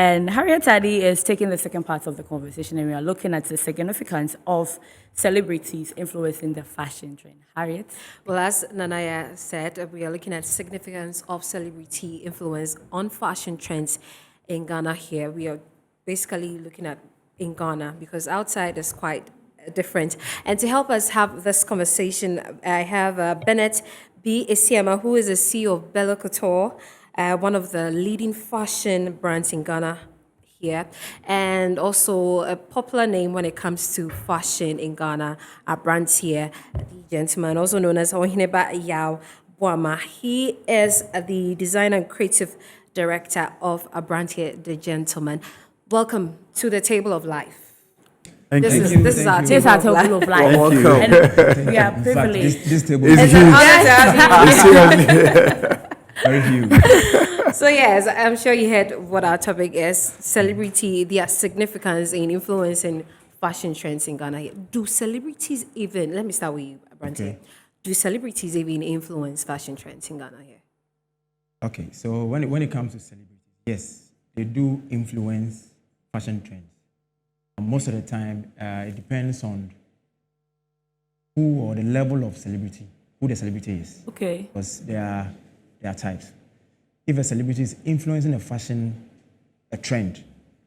And Harriet Taddy is taking the second part of the conversation, and we are looking at the significance of celebrities influencing the fashion trend. Harriet? Well, as Nanaya said, we are looking at significance of celebrity influence on fashion trends in Ghana here. We are basically looking at in Ghana because outside is quite different. And to help us have this conversation, I have Bennett B. Isiama, who is the CEO of Bella Couture, one of the leading fashion brands in Ghana here, and also a popular name when it comes to fashion in Ghana. Our brands here, the gentleman also known as Ohineba Yao Boama. He is the designer and creative director of a brand here, The Gentleman. Welcome to the Table of Life. This is our table of life. Welcome. And we are privileged. This table It's is an honor to have you. very huge. So yes, I'm sure you heard what our topic is: celebrity, their significance in influencing fashion trends in Ghana. Do celebrities even? Let me start with you, Branty. Okay. Do celebrities even influence fashion trends in Ghana here? Okay, so when it comes to celebrities, yes, they do influence fashion trends. And most of the time, it depends on who or the level of celebrity, who the celebrity is. Okay. Because there are types. If a celebrity is influencing a trend,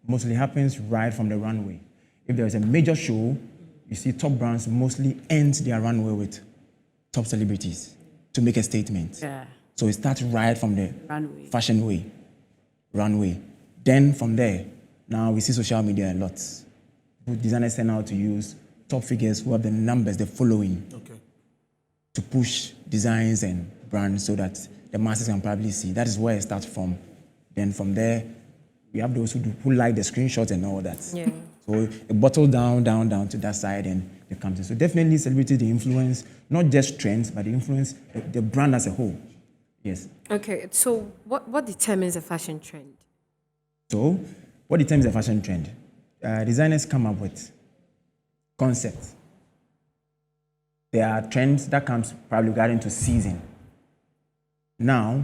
mostly happens right from the runway. If there is a major show, you see top brands mostly end their runway with top celebrities to make a statement. Yeah. So it starts right from the Runway. fashion runway. Then from there, now we see social media a lot. Designers tend out to use top figures who have the numbers, the following, to push designs and brands so that the masses can probably see. That is where it starts from. Then from there, we have those who like the screenshots and all that. Yeah. So it bottles down to that side and it comes in. So definitely celebrities, they influence not just trends, but they influence the brand as a whole. Yes. Okay. So what determines a fashion trend? So what determines a fashion trend? Designers come up with concepts. There are trends that comes probably regarding to season. Now,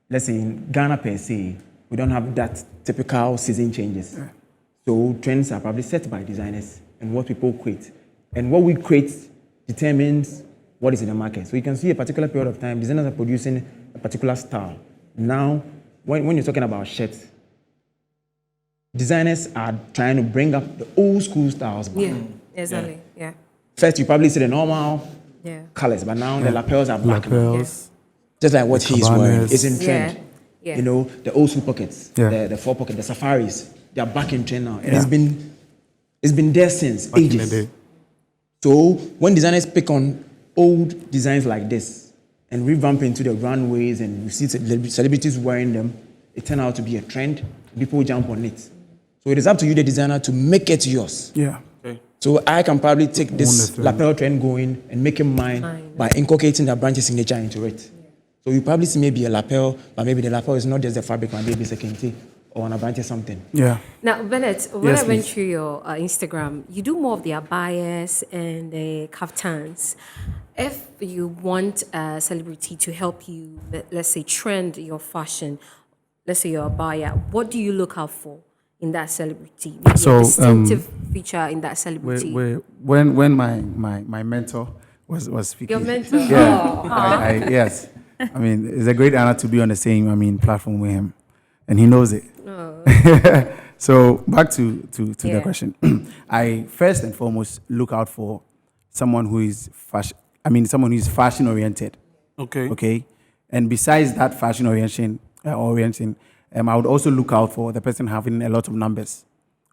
let's say in Ghana per se, we don't have that typical season changes. So trends are probably set by designers and what people create. And what we create determines what is in the market. So you can see a particular period of time, designers are producing a particular style. Now, when you're talking about shirts, designers are trying to bring up the old school styles back. Yeah. Exactly. Yeah. First, you probably see the normal Yeah. colors, but now the lapels are black. Lapels. Just like what he's wearing. cabanas. It's in trend. Yeah. Yeah. You know, the old school pockets, Yeah. the 4-pocket, the safaris, they are back in trend now. And Yeah. it's been there since Back in the ages. day. So when designers pick on old designs like this and revamp into the runways and you see celebrities wearing them, it turns out to be a trend. People jump on it. So it is up to you, the designer, to make it yours. Yeah. So I can probably take this Own the trend. lapel trend going and make it mine by inculcating the brand signature into it. So you probably see maybe a lapel, but maybe the lapel is not just the fabric, but maybe it's a kente or an branch or something. Yeah. Now, Bennett, when Yes, I went please. through your Instagram, you do more of the abayas and the kaftans. If you want a celebrity to help you, let's say, trend your fashion, let's say you're a buyer, what do you look out for in that celebrity? Maybe So, a distinctive feature in that celebrity. When my mentor was speaking. Your mentor? Yeah. Oh. Yes. I mean, it's a great honor to be on the same platform with him, and he knows it. So back to Yeah. the question. I first and foremost look out for someone who is someone who is fashion oriented. Okay. Okay. And besides that fashion orientation, I would also look out for the person having a lot of numbers.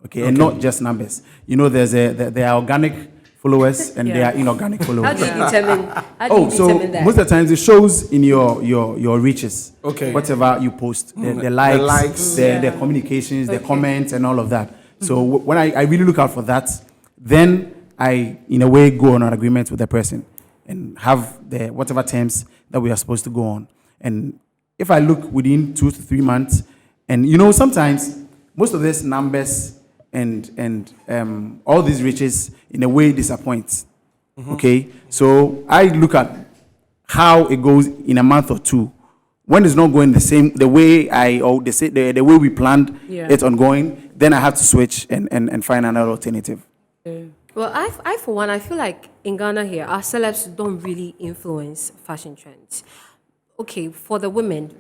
Okay. And not just numbers. You know, there are organic followers and there are inorganic How followers. do you determine? How do you So determine that? most of the times it shows in your reaches. Okay. Whatever you post, the likes, the communications, the comments, and all of that. So when I really look out for that, then I, in a way, go on an agreement with the person and have the whatever terms that we are supposed to go on. And if I look within 2 to 3 months, and sometimes most of these numbers and all these riches in a way disappoints. Okay, so I look at how it goes in a month or two. when it's not going the way the way we planned Yeah. it on going, then I have to switch and find another alternative. Well, I for one, I feel like in Ghana here, our celebs don't really influence fashion trends. Okay, for the women,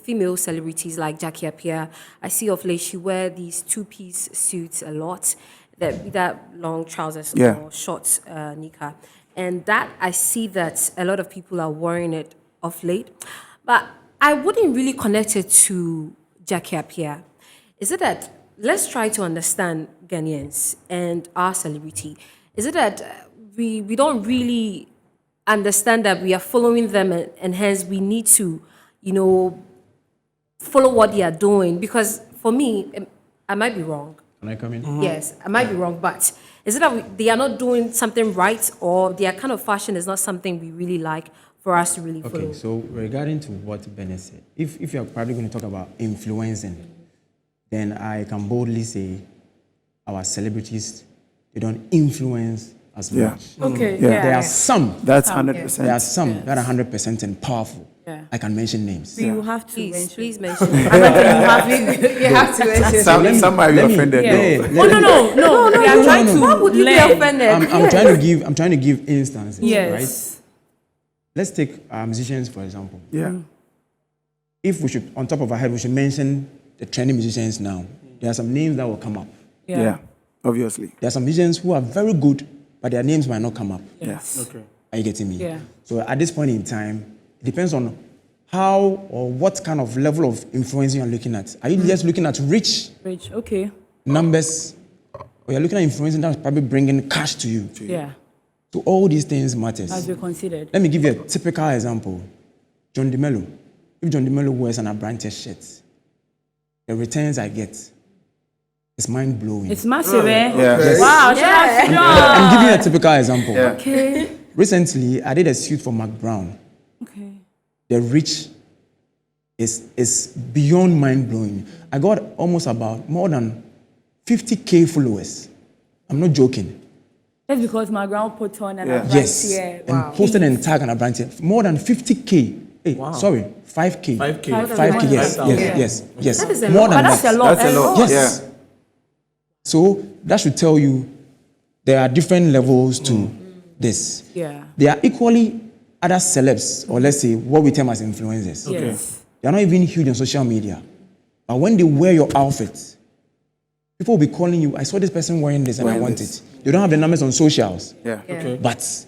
female celebrities like Jackie Appiah, I see of late she wear these two-piece suits a lot, that long trousers Yeah. or short nika, and that I see that a lot of people are wearing it of late, but I wouldn't really connect it to Jackie Appiah. Is it that, let's try to understand Ghanaians and our celebrity. Is it that we don't really understand that we are following them and hence we need to, follow what they are doing? Because for me, I might be wrong. Can I come in? Yes, I might be wrong, but is it that they are not doing something right, or their kind of fashion is not something we really like for us to really follow? Okay, so regarding to what Bennett said, if you're probably going to talk about influencing, then I can boldly say our celebrities, they don't influence as Yeah. much. Okay. Yeah. Yeah. There are some, That's Yeah. 100%. there are some that are 100% and powerful. Yeah. I can mention names. You have to Please, mention. please mention. You have to mention. Some might be Let me- offended. Yeah. though. Oh no! We are trying to. Why would you be learn. offended? I'm trying to give instances, Yes. right? Let's take musicians, for example. Yeah. If we should, on top of our head, we should mention the trending musicians now. There are some names that will come up. Yeah. Obviously. There are some musicians who are very good, but their names might not come up. Yes. Okay. Are you getting me? Yeah. So at this point in time, it depends on how or what kind of level of influence you're looking at. Are you just looking at rich Rich. Okay. numbers, or you're looking at influencing that's probably bringing cash to you? Yeah. So all these things matters. As we considered. Let me give you a typical example. John DeMello. If John DeMello wears an Abrante shirt, the returns I get is mind-blowing. It's massive, eh? Yeah. Wow. Shout out I'm giving you a typical example. Yeah. Okay. Recently, I did a suit for Mark Brown. Okay. The reach is beyond mind-blowing. I got almost about more than 50K followers. I'm not joking. That's because my ground put on and Yeah. I'm Yes. here. And posted and tagged an Abrante. More than 50K. Hey, sorry, 5K. 5K. 5K, yes, Yeah. yes. That is a More lot. than But that's that. a lot. That's a lot. Yes. Yeah. So that should tell you there are different levels to this. Yeah. There are equally other celebs, or let's say what we term as influencers. Yes. They are not even huge on social media. But when they wear your outfit, people will be calling you, I saw this person wearing this and I want it. They don't have the numbers on socials. Yeah. Okay. But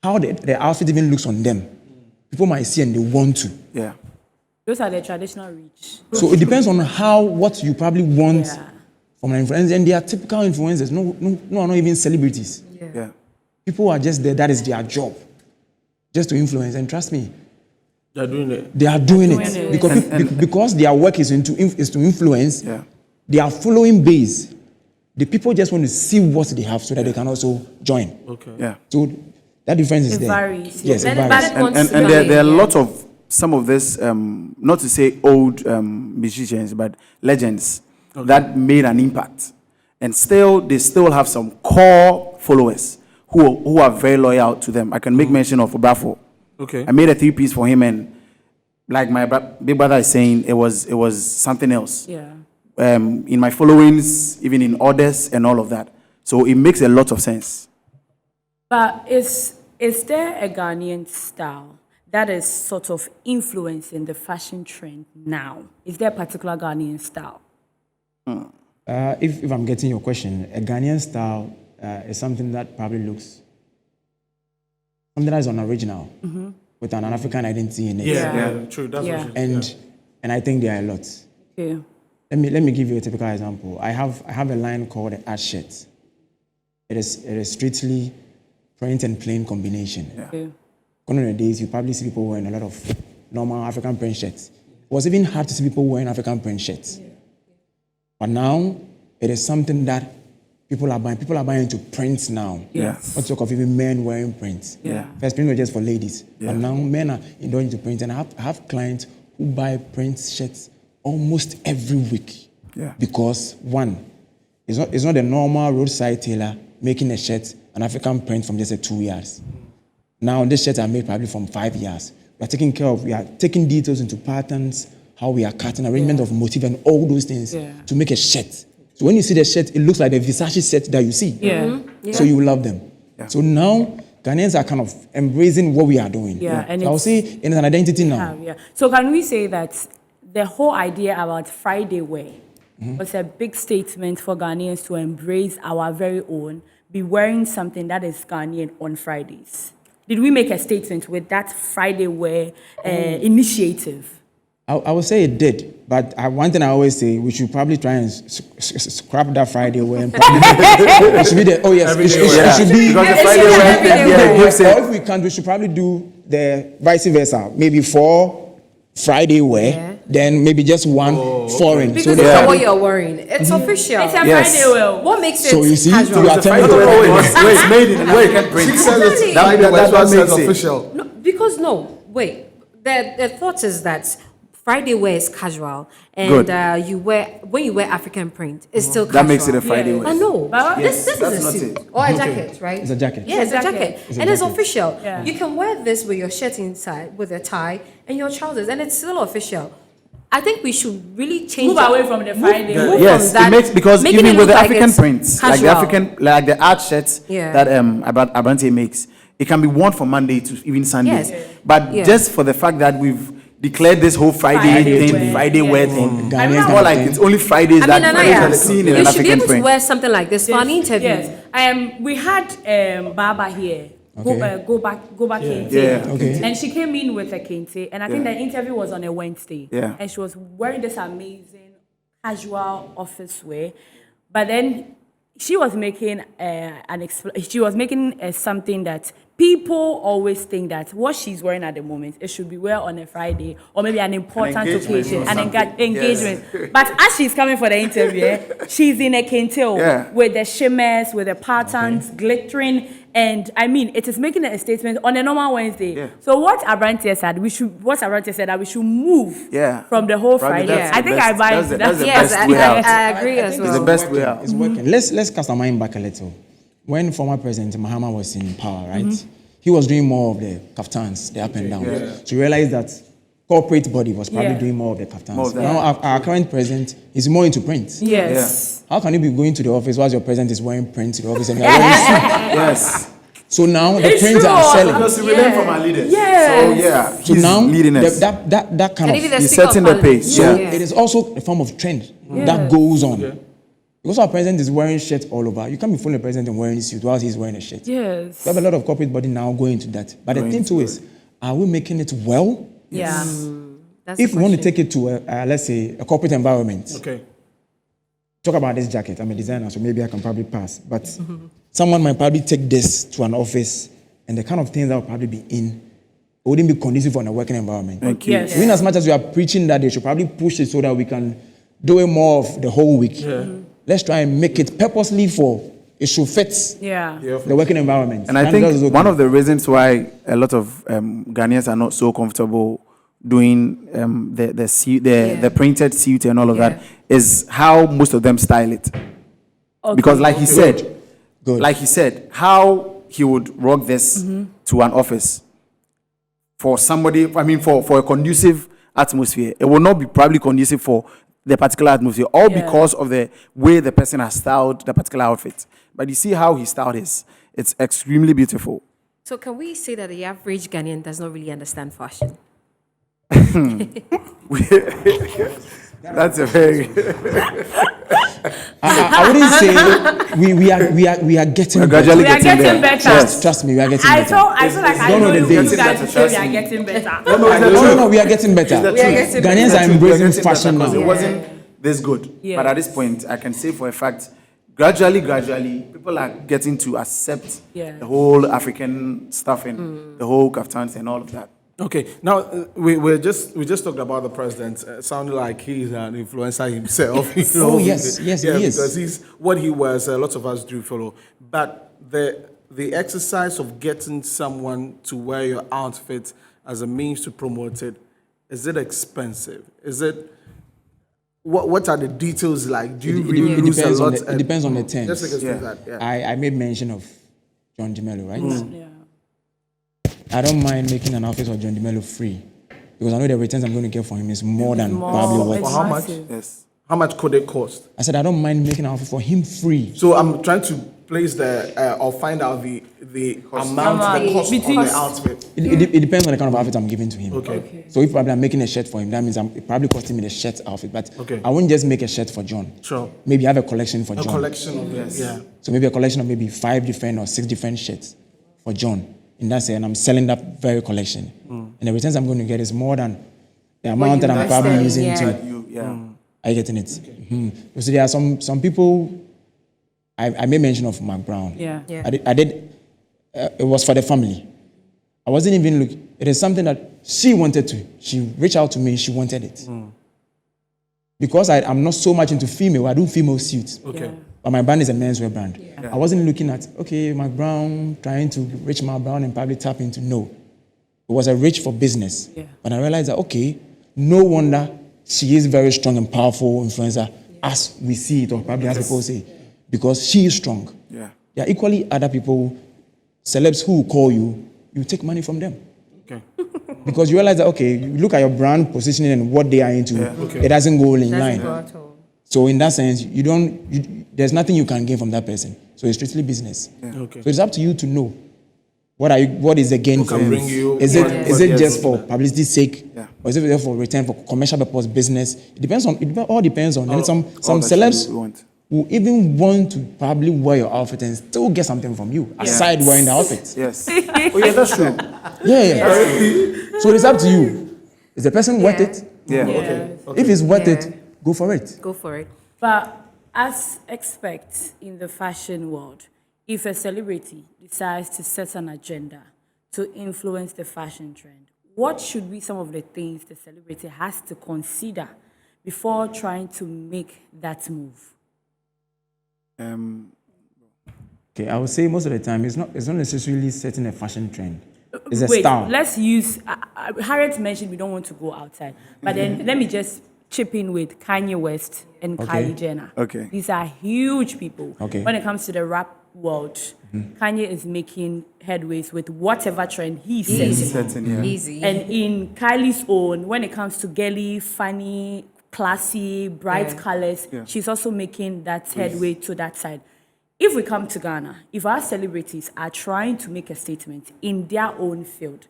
how the outfit even looks on them, people might see and they want to. Yeah. Those are the traditional reach. So it depends on what you probably want Yeah. from an influencer. And they are typical influencers. No, not even celebrities. Yeah. People are just there. That is their job, just to influence. And trust me, They're doing it. they are doing it it. because their work is to influence. Yeah. They are following base. The people just want to see what they have so that they can also join. Okay. Yeah. So that difference is It there. varies. Yes, it But varies. it wants to And vary, there are a yeah. lot of some of this, not to say old musicians, but legends that made an impact, and they still have some core followers who are very loyal to them. I can make mention of Obrafo. Okay. I made a 3-piece for him, and like my big brother is saying, it was something else. Yeah. In my followings, even in orders and all of that. So it makes a lot of sense. But is there a Ghanaian style that is sort of influencing the fashion trend now? Is there a particular Ghanaian style? If I'm getting your question, a Ghanaian style is something that probably looks something that is unoriginal with an African identity in it. Yeah. True. That's Yeah. what she And I think there are a lot. Okay. Let me give you a typical example. I have a line called the art shirt. It is strictly print and plain combination. Okay. Gone are the days you probably see people wearing a lot of normal African print shirts. It was even hard to see people wearing African print shirts. But now it is something that people are buying. People are buying into prints now. Yeah. Not talk of even men wearing prints. Yeah. First print was just for ladies. But now men are indulging to print. And I have clients who buy print shirts almost every week. Yeah. Because one, it's not a normal roadside tailor making a shirt, an African print from just 2 yards. Now these shirts are made probably from 5 yards. We are taking care of, we are taking details into patterns, how we are cutting, arrangement of motif, and all those things to make a shirt. So when you see the shirt, it looks like the Versace shirt that you see. So you will love them. So now, Ghanaians are kind of embracing what we are doing. And so I would say it is an identity now. So can we say that the whole idea about Friday wear was a big statement for Ghanaians to embrace our very own, be wearing something that is Ghanaian on Fridays? Did we make a statement with that Friday wear initiative? I would say it did, but one thing I always say, we should probably try and scrap that Friday wear. And it should be the, oh yes, it should be. Because the Friday wear, or if we can't, we should probably do the vice versa. Maybe 4 Friday wear, then maybe just 1 foreign. Because it's not what you're wearing. It's official. It's a Friday wear. What makes it So you see, casual? you are telling me it's made in where you can print. Exactly. That makes it official. No, because wait. The thought is that Friday wear is casual, and when you wear African print, it's still casual. That makes it a Friday wear. I know. This that's is a not suit it. or a jacket, right? It's a jacket. Yeah, it's a jacket. And it's official. Yeah. You can wear this with your shirt inside, with a tie, and your trousers, and it's still official. I think we should really change. Move away from the Friday wear. Yes, from that, it makes, because making even it with the look like African it's prints, like the casual. like the art shirts that Abante makes, it can be worn from Monday to even Sunday. Yes. But just for the fact that we've declared this whole Friday wear thing, it's more like it's only Fridays that are seen in an you should be African able to print. wear something like this for an interview. Yes. We had Baba here. Go back Kente. Yeah. Okay. And she came in with a Kente, and I think the interview was on a Wednesday. Yeah. And she was wearing this amazing casual office wear, but then she was making something that people always think that what she's wearing at the moment, it should be wear on a Friday or maybe an important occasion, an engagement. But as she's coming for the interview, she's in a Kente with the shimmers, with the patterns, glittering. And I mean, it is making a statement on a normal Wednesday. So what Abrantia said, that we should move from the whole Probably Friday. I think I buy into that. Yes, I agree as well. It's the best way out. It's working. Let's cast our mind back a little. When former President Mahama was in power, right? He was doing more of the kaftans, the up and down. So you realize that corporate body was probably doing more of the kaftans. Now our current president is more into print. Yes. How can you be going to the office while your president is wearing print to the office and you're wearing suit? Yes. So now the prints are selling. Because we learn from our leaders. Yes. So he's now leading us. that kind of He's setting the pace. so it is also a form of trend that goes on. Because our president is wearing shirts all over. You can't be fooling the president and wearing a suit while he's wearing a shirt. Yes. We have a lot of corporate body now going to that. But the thing too is, are we making it well? Yeah. That's If the we want to question. take it to let's say a corporate environment. Okay. Talk about this jacket. I'm a designer, so maybe I can probably pass. But someone might probably take this to an office, and the kind of things that will probably be in wouldn't be conducive for a working environment. Thank you. Yes. Even as much as we are preaching that, they should probably push it so that we can do it more of the whole week. Let's try and make it purposely for it should fit the working environment. And I think one of the reasons why a lot of Ghanaians are not so comfortable doing the printed suit and all of that is how most of them style it. Because like he said, how he would rock this to an office for somebody, for a conducive atmosphere. It will not be probably conducive for the particular atmosphere, all because of the way the person has styled the particular outfit. But you see how he styled his. It's extremely beautiful. So can we say that the average Ghanaian does not really understand fashion? That's a very. I wouldn't say we are getting gradually We are getting better. Trust me, we are getting better. I feel like I Don't know know the you days. guys to say we are getting better. No, we are getting better. Ghanaians are embracing fashion now. It wasn't this good. Yes. But at this point, I can say for a fact, gradually, people are getting to accept the whole African stuff and the whole kaftans and all of that. Okay, now we just talked about the president. Sounded like he's an influencer himself. You know? Oh, yes, he is. Because he's what he was. Lots of us do follow. But the exercise of getting someone to wear your outfit as a means to promote it, is it expensive? Is it? What are the details like? Do you really lose a lot? It depends on the terms. Just take us through that. Yeah. I made mention of John Jemelo, right? I don't mind making an outfit for John DeMello free because I know the returns I'm going to get for him is more than probably what. For how much? Yes. How much could it cost? I said I don't mind making an outfit for him free. So I'm trying to place or find out the amount, the cost of Between- the outfit. It depends on the kind of outfit I'm giving to him. Okay. So if probably I'm making a shirt for him, that means it probably costing me the shirt outfit. But Okay. I won't just make a shirt for John. Sure. Maybe have a collection for A John. collection of this. Yeah. So maybe a collection of maybe 5 different or 6 different shirts for John. In that sense, and I'm selling that very collection. And the returns I'm going to get is more than the amount that I'm probably using to. Are you getting it? You see, there are some people. I made mention of Mark Brown. Yeah. Yeah. I did. It was for the family. I wasn't even looking. It is something that she wanted to. She reached out to me. She wanted it. Because I'm not so much into female. I do female suits. Okay. Yeah. But my brand is a menswear brand. I wasn't looking at, okay, Mark Brown, trying to reach Mark Brown and probably tap into. No. It was a reach for business. Yeah. But I realized that, okay, no wonder she is very strong and powerful influencer as we see it, or probably as people say, because she is strong. Yeah. There are equally other people, celebs who will call you, you take money from them. Okay. Because you realize that, okay, you look at your brand positioning and what they are into, it doesn't go in line. So in that sense, there's nothing you can gain from that person. So it's strictly business. Okay. So it's up to you to know what is the gain for can you. bring you Is what- it what just gets for you. publicity's sake, Yeah. or is it there for return for commercial purpose, business? It all depends on. And some all that celebs you want. will even want to probably wear your outfit and still get something from you aside wearing the outfit. Yes. Oh, yeah, that's true. Yeah. So it's up to you. Is the person worth it? Yeah. Okay. If it's worth Yeah. it, go for it. Go for it. But as experts in the fashion world, if a celebrity decides to set an agenda to influence the fashion trend, what should be some of the things the celebrity has to consider before trying to make that move? Okay, I would say most of the time it's not necessarily setting a fashion trend. It's a Wait, style. let's use. Harriet mentioned we don't want to go outside, but then let me just chip in with Kanye West and Kylie Jenner. Okay. These are huge people. Okay. When it comes to the rap world, Kanye is making headways with whatever trend he says. Certain, yeah. Easy. And in Kylie's own, when it comes to girly, funny, classy, bright colors, she's also making that headway to that side. If we come to Ghana, if our celebrities are trying to make a statement in their own field,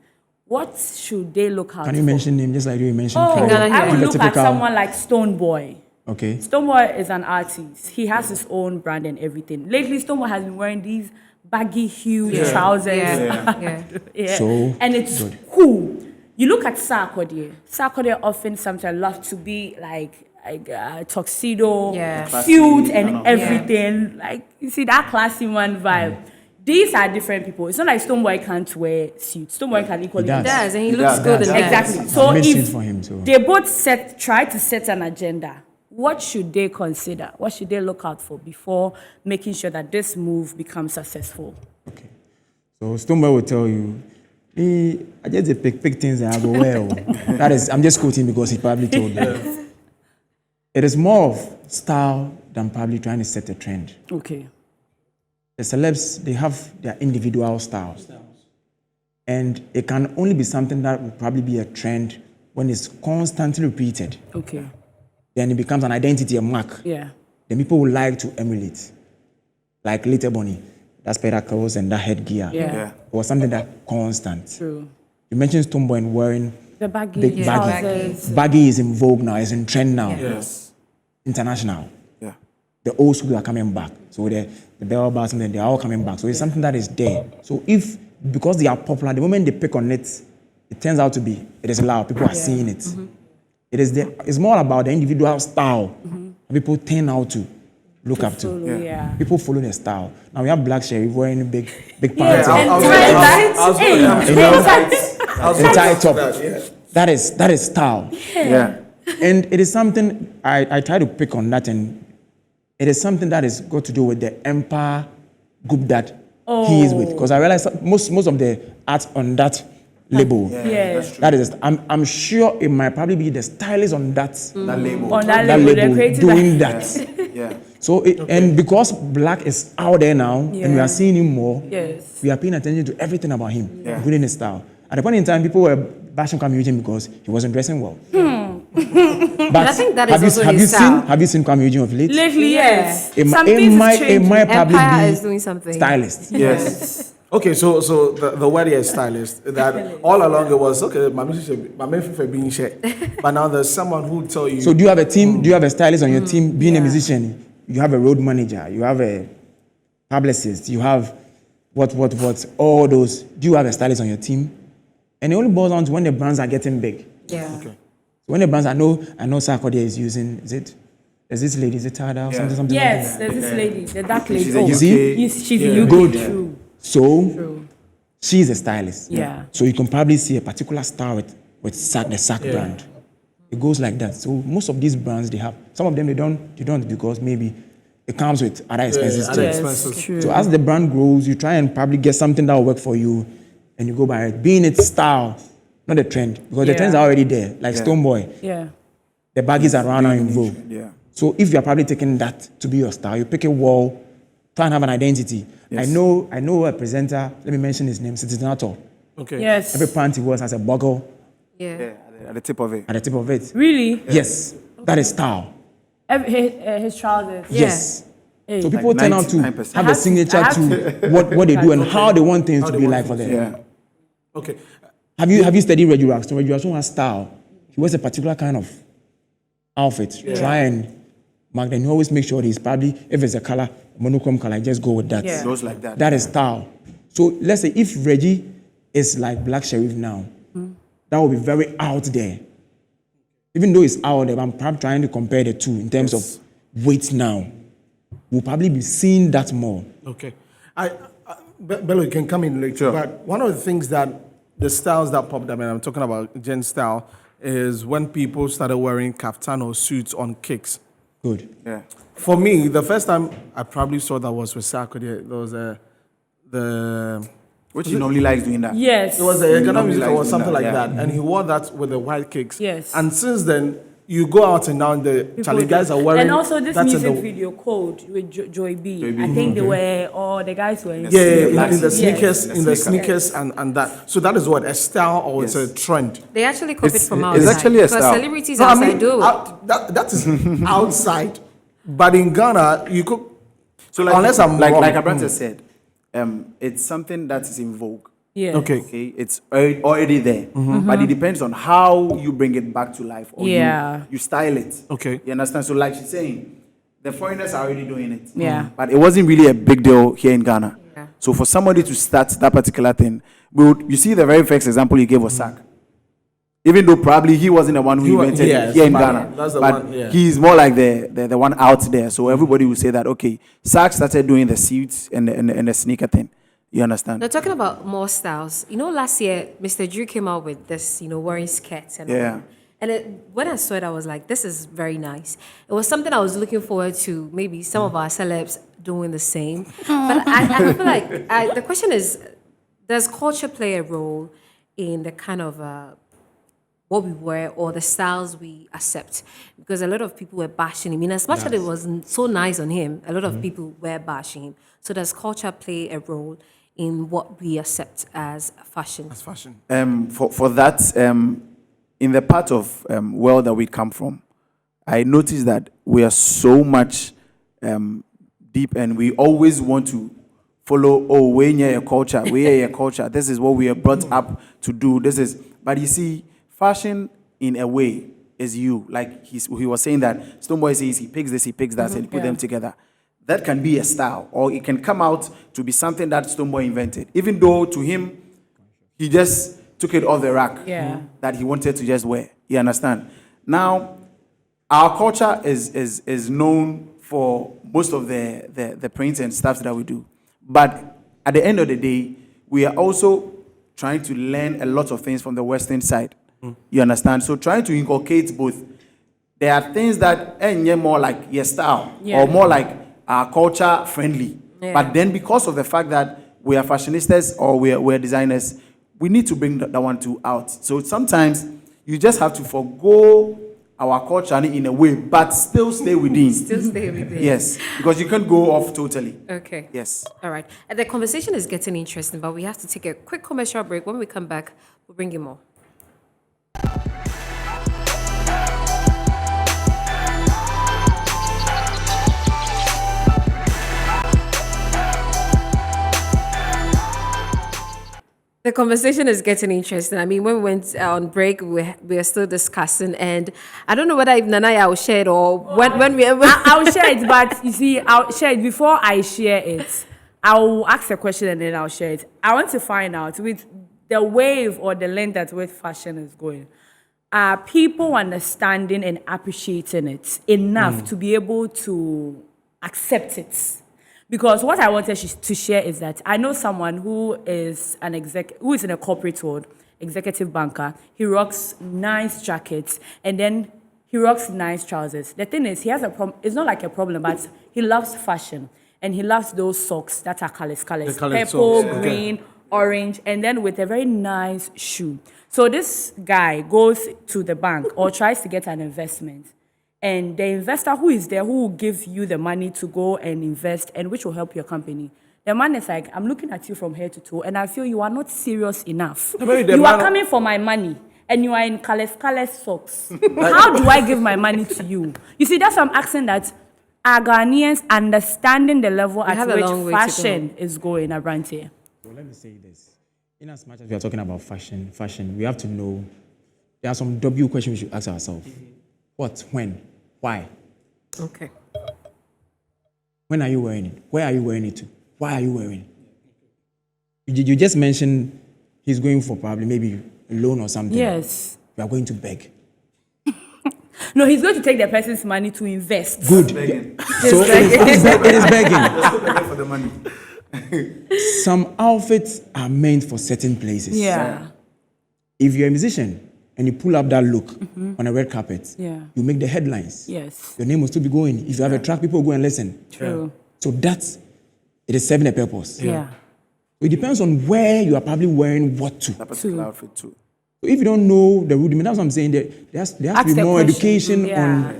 what should they look out for? Can you mention him just like you mentioned? Oh, Kylie? I would The look at typical- someone like Stonebwoy. Okay. Stonebwoy is an artist. He has his own brand and everything. Lately, Stonebwoy has been wearing these baggy, huge trousers. Yeah. Yeah. So, and it's good. cool. You look at Sarkodie. Sarkodie often sometimes love to be like tuxedo, Yeah. suit and everything. Like, you see that classy one vibe. These are different people. It's not like Stonebwoy can't wear suits. Stonebwoy can equally He do does. that. Does, and he looks does, good in that. Exactly. So I've made if suits for him, so. they both try to set an agenda, what should they consider? What should they look out for before making sure that this move becomes successful? Okay. So Stonebwoy will tell you, I just dey pick things and I go well. That is, I'm just quoting because he probably told me. It is more of style than probably trying to set a trend. Okay. The celebs, they have their individual styles. And it can only be something that will probably be a trend when it's constantly repeated. Okay. Then it becomes an identity, a mark. Yeah. Then people will like to emulate. Like Little Bunny, that spectacles and that headgear. Yeah. It was something that constant. True. You mentioned Stonebwoy and wearing The baggy big baggy. trousers. Baggy is in vogue now, it's in trend now. Yes. International. Yeah. The old school are coming back. So the bell bars and they're all coming back. So it's something that is there. So because they are popular, the moment they pick on it, it turns out to be, it is loud. People are seeing it. It's more about the individual style people turn out to look up to. Follow, yeah. People follow the style. Now we have Black Sherif wearing big pants And and tight top. That is style. Yeah. And it is something I try to pick on that, and it is something that is got to do with the empire group that he is with. Because I realize that most of the art on that label, Yes. that is, I'm sure it might probably be the stylist on that That label. On that that label, they're label creating doing that. that. Yeah. So and because Black is out there now, and we Yeah. are seeing him more, Yes. we are paying attention to everything about him, including his style. At the point in time, people were bashing Kwame Eugene because he wasn't dressing well. But I think that is also have his you style. have you seen Kwame Eugene of late? Lately, yes. It Some might things is it changing. might probably Empire be is doing something. stylist. Yes. Okay, so the word here is stylist. That all along it was okay. My for being shared, but now there's someone who tell you. So do you have a team? Do you have a stylist on your team? Being a musician, you have a road manager, you have a publicist, you have what all those. Do you have a stylist on your team? And it only boils down to when the brands are getting big. Yeah. Okay. So when the brands, I know Sarkodie is using. Is this lady? Is it Tada or something? Yes, Like that? there's this lady, the dark lady. She's a Oh, UK. she's a UK. Good. True. So she's a stylist. Yeah. So you can probably see a particular star with the Sack brand. It goes like that. So most of these brands they have. Some of them they don't because maybe it comes with other expenses too. other Yes, expenses. true. So as the brand grows, you try and probably get something that will work for you, and you go by it. Being its style, not the trend, because the Yeah. trends are already there. Like Stonebwoy, Yeah. the baggies are around now in vogue. Yeah. So if you are probably taking that to be your style, you pick a wall, try and have an identity. Yes. I know a presenter. Let me mention his name, Citizen Ato. Okay. Yes. Every pant he wears has a buckle Yeah. Yeah, at the tip of it. at the tip of it. Really? Yes, that is style. His trousers. Yes. Hey. So people turn out to 99%. have a signature to what they do and how they want things to be like for them. Yeah. Okay. Have you studied Reggie Roxton? Reggie Roxton has style. He wears a particular kind of outfit. Try and mark them. You always make sure he's probably, if it's a color, monochrome color, just go with that. Yeah. Goes like that. That is style. So let's say if Reggie is like Black Sheriff now, that will be very out there. Even though it's out there, I'm probably trying to compare the two in terms of weight now. We'll probably be seeing that more. Okay. Bello, you can come in later. Sure. But one of the things that the styles that popped up, and I'm talking about Gen style, is when people started wearing kaftan or suits on kicks. Good. Yeah. For me, the first time I probably saw that was with Sarkodie. There was the Which he normally likes doing that. Yes. it was a Ghana normally music likes or something doing like that, that, and he wore that with the white kicks. Yes. And since then, you go out and now Charlie guys are wearing. And also this that's in music the- video, Code, with Joy B. Joy B. I think they were, or the guys were. Yeah, Yes. in the sneakers, Yes. in the sneakers, and that. So that is what a style or it's a Yes. trend. They actually copied It's- from it's outside. actually a because style. celebrities No, I outside mean, do it. that is outside, but in Ghana you could. So like, unless I'm like wrong. Abrante said, it's something that is in vogue. Yeah. Okay. Okay, it's already there, but it depends on how you bring it back to life or Yeah. you style it. Okay. You understand? So like she's saying, the foreigners are already doing it. Yeah. But it wasn't really a big deal here in Ghana. Yeah. So for somebody to start that particular thing, you see the very first example you gave was Sack. Even though probably he wasn't the one who invented yes, it here in but Ghana. that's the but one, yeah. he's more like the one out there. So everybody will say that, okay, Sack started doing the suits and the sneaker thing. You understand? Now, talking about more styles, last year, Mr. Drew came out with this, wearing skirts and all. Yeah. And when I saw it, I was like, this is very nice. It was something I was looking forward to, maybe some of our celebs doing the same. But I feel like the question is, does culture play a role in the kind of what we wear or the styles we accept? Because a lot of people were bashing him. As much as it wasn't so nice on him, a lot of people were bashing him. So does culture play a role in what we accept as fashion? As fashion. For that, in the part of world that we come from, I noticed that we are so much deep, and we always want to follow. Oh, we're near a culture. We're a culture. This is what we are brought up to do. But you see, fashion in a way is you. Like he was saying that Stonebwoy says he picks this, he picks that, and he put them together. That can be a style, or it can come out to be something that Stonebwoy invented. Even though to him, he just took it off the rack that he wanted to just wear. You understand? Now, our culture is known for most of the prints and stuff that we do. But at the end of the day, we are also trying to learn a lot of things from the Western side. You understand? So trying to inculcate both. There are things that are more like your style or more like our culture friendly. Yeah. But then because of the fact that we are fashionistas or we're designers, we need to bring that one too out. So sometimes you just have to forgo our culture in a way, but still stay within. Still stay with it. Yes, because you can't go off totally. Okay. Yes. All right. And the conversation is getting interesting, but we have to take a quick commercial break. When we come back, we'll bring you more. The conversation is getting interesting. I mean, when we went on break, we were still discussing, and I don't know whether if Nanaya will share it or when we. I'll share it, but you see, I'll share it before I share it. I'll ask a question and then I'll share it. I want to find out with the wave or the length at which fashion is going. Are people understanding and appreciating it enough to be able to accept it? Because what I wanted to share is that I know someone who is who is in a corporate world, executive banker. He rocks nice jackets and then he rocks nice trousers. The thing is, he has a problem. It's not like a problem, but he loves fashion and he loves those socks that are colors, colored purple, socks, green, orange, and then with a very nice shoe. So this guy goes to the bank or tries to get an investment. And the investor who is there, who will give you the money to go and invest and which will help your company. The man is like, I'm looking at you from head to toe and I feel you are not serious enough. You are coming for my money and you are in colorless socks. How do I give my money to you? You see, that's some accent that our Ghanaians understanding the level at which fashion is going around here. So let me say this. In as much as we are talking about fashion, we have to know there are some W questions we should ask ourselves. What, when, why? Okay. When are you wearing it? Where are you wearing it to? Why are you wearing it? You just mentioned he's going for probably maybe a loan or something. Yes. We are going to beg. No, he's going to take the person's money to invest. Good. So it is begging. Still begging for the money. Some outfits are meant for certain places. Yeah. If you're a musician and you pull up that look on a red carpet, Yeah. you make the headlines. Yes. Your name will still be going. If you have a track, people will go and listen. True. So it is serving a purpose. Yeah. It depends on where you are probably wearing what to. That particular outfit too. So if you don't know the rudiment, that's what I'm saying. There has to Ask be the more question. education Yeah. on.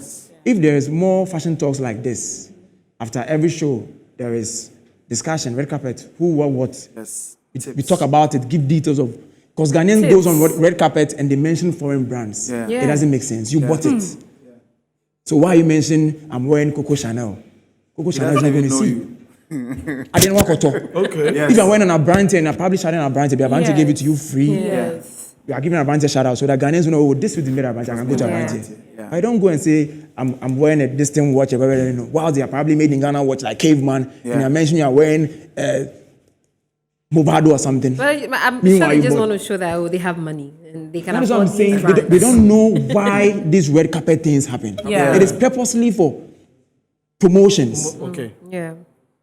If there is more fashion talks like this, after every show, there is discussion, red carpet, who, what. Yes. We talk about it, give details of. Because Ghanaians goes on red carpet and they mention foreign brands. Yeah. Yeah. It doesn't make sense. You bought it. So why you mention I'm wearing Coco Chanel? Coco Chanel is not going to see. I didn't want to. Okay. Yes. If I went on a brand and I probably shouted on a brand, the brand gave it to you free. Yes. You are giving a brand a shout out so that Ghanaians will know, oh, this is the made a brand. I can go to a brand. Yeah. I don't go and say I'm wearing a distant watch. Wow, they are probably made in Ghana watch like caveman. Yeah. And I mentioned you are wearing Movado or something. But I'm Meanwhile, sure they you just bought- want to show that they have money and they can That is what afford I'm saying. these They brands. don't know why these red carpet things happen. Yeah. It is purposely for promotions. Okay. Yeah.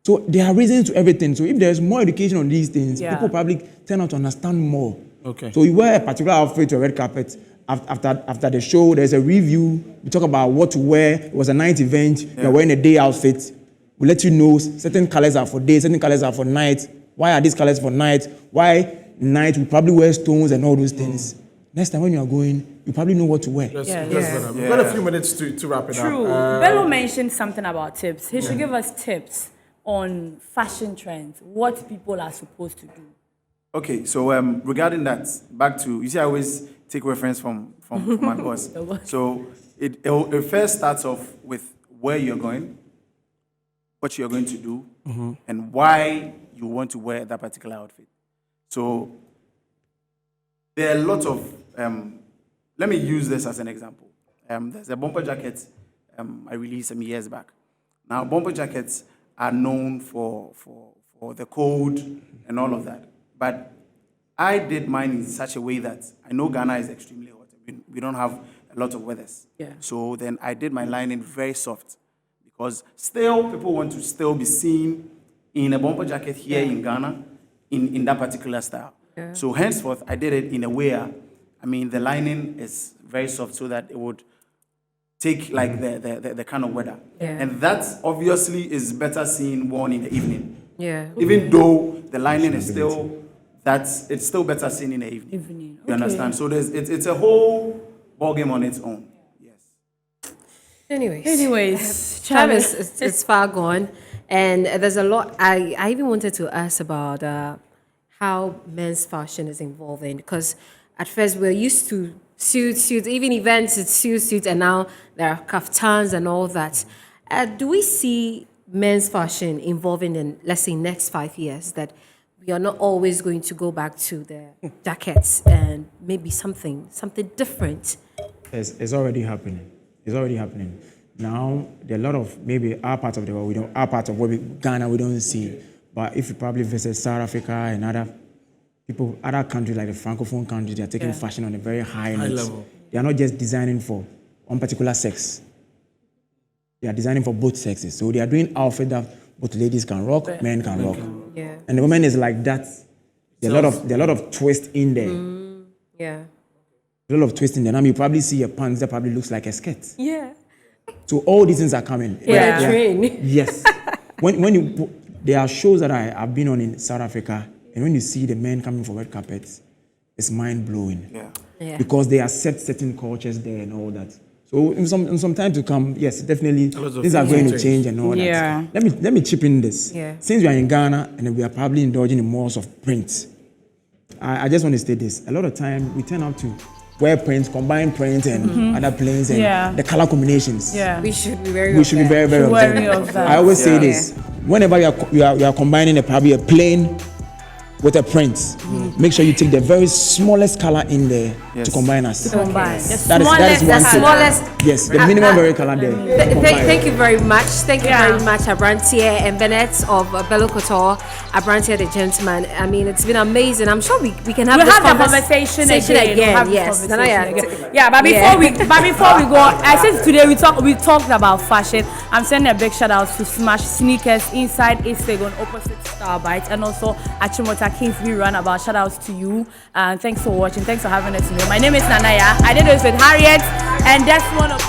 So there are reasons to everything. So if there's more education on these things, Yeah. people probably turn out to understand more. Okay. So you wear a particular outfit to a red carpet. After the show, there's a review. We talk about what to wear. It was a night event. You're wearing a day outfit. We let you know certain colors are for day, certain colors are for night. Why are these colors for night? Why night? We probably wear stones and all those things. Next time when you are going, you probably know what to wear. That's Yeah. better. We've got a few minutes to wrap it True. up. Bello mentioned something about tips. He should give us tips on fashion trends, what people are supposed to do. Okay, so regarding that, back to, you see, I always take reference from my boss. So it first starts off with where you're going, what you're going to do, and why you want to wear that particular outfit. So there are a lot of, let me use this as an example. There's a bomber jacket I released some years back. Now, bomber jackets are known for the cold and all of that. But I did mine in such a way that I know Ghana is extremely hot. We don't have a lot of weathers. Yeah. So then I did my lining very soft because still people want to still be seen in a bomber jacket here in Ghana in that particular style. Yeah. So henceforth, I did it in a way, the lining is very soft so that it would take like the kind of weather. Yeah. And that obviously is better seen worn in the evening. Yeah. Even though the lining is still, it's still better seen in the evening. Evening. You Okay. understand? So it's a whole ball game on its own. Yes. Anyways, Travis. Travis, it's far gone, and there's a lot. I even wanted to ask about how men's fashion is evolving, because at first we're used to suits, even events, it's suits, and now there are kaftans and all that. Do we see men's fashion evolving in, let's say, next 5 years, that we are not always going to go back to the jackets and maybe something different? It's already happening. It's already happening. Now, there are a lot of, maybe our part of the world, our part of Ghana, we don't see. But if you probably visit South Africa and other countries like the Francophone countries, they are taking fashion on a very high level. They are not just designing for one particular sex. They are designing for both sexes. So they are doing outfit that both ladies can rock, men can rock. Yeah. And the woman is like that. There are a lot of twist in there. Yeah. A lot of twist in there. Now you probably see a pants that probably looks like a skirt. Yeah. So all these things are coming. Yeah. Train. Yes. There are shows that I've been on in South Africa, and when you see the men coming for red carpets, it's mind blowing. Yeah. Because they accept certain cultures there and all that. So in some time to come, yes, definitely things are going to change and all that. Let me chip in this. Yeah. Since we are in Ghana and we are probably indulging in more of print, I just want to state this. A lot of time we turn out to wear prints, combine print and other planes and the color combinations. Yeah. We should be very We should be very, very Wary observant. of that. I always say this. Whenever you are combining probably a plain with a print, make sure you take the very smallest color in there to combine us. Combine. That is one thing. smallest. Yes, the minimum very color there. to combine. Thank you very much. Thank you very much, Abranteɛ and Bennett of Bello Couture, Abranteɛ the gentleman. I mean, it's been amazing. I'm sure we can have We'll this have the conversation again. We'll have this Yes. conversation again. Yeah, but before we go, I said today we talked about fashion. I'm sending a big shout out to Smash Sneakers inside Isegon opposite Starbite, and also Achimota Kingsby Runabout. Shout outs to you. Thanks for watching. Thanks for having us today. My name is Nanaya. I did this with Harriet, and that's one of